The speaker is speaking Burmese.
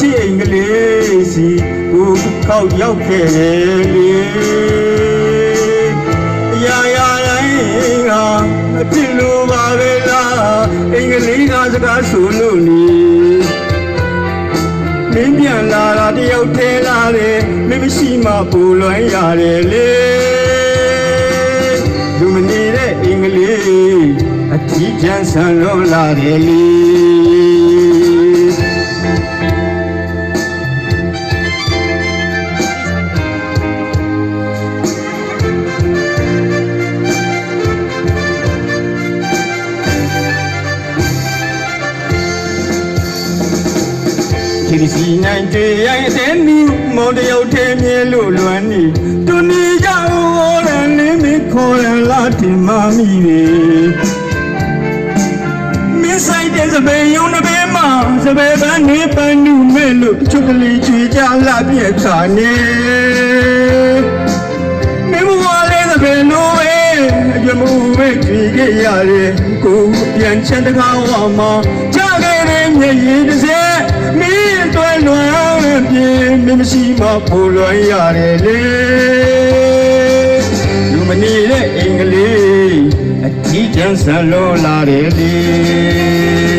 ရှိအင်္ဂလိပ်စီကိုကောက်ရောက်ခဲ့လေရာရာတိုင်းကအဖြစ်လိုပါပဲလားအင်္ဂလိပ်ကစကားဆိုလို့နေမင်းပြန်လာတာတယောက်ထဲလာတယ်မင်းမရှိမှပူလွမ်းရတယ်လေလူမနေတဲ့အင်္ဂလိပ်အထီးကျန်ဆန်လွန်လာတယ်လေဒီစီနိုင်ကြရဲ့တဲ့မီမောင်တယောက်ထဲမြဲလို့လွမ်းနေတူနေကြဦးရန်လေးမခေါ်ရလာတင်မမီနေမင်းဆိုင်တဲ့စပယ်ယုံနှပဲမှာစပယ်ပန်းနေပန်းနုမဲ့လို့ချုပ်ကလေးချွေကြလာပြက်ခါနေမင်းမလေးစပယ်လို့ပဲအကြမှုမဲ့ကြည့်ခဲ့ရတယ်ကိုပြန်ချန်တကားဝမှာကြခဲ့တဲ့မျက်ရည်တစ်စက်မင်းတွဲလွန်ပြေမင်းမရှိမှပူလွန်ရတယ်လေလူမနေတဲ့အင်္ဂလိပ်အထီးကျန်ဆန်လွန်လာတယ်လေ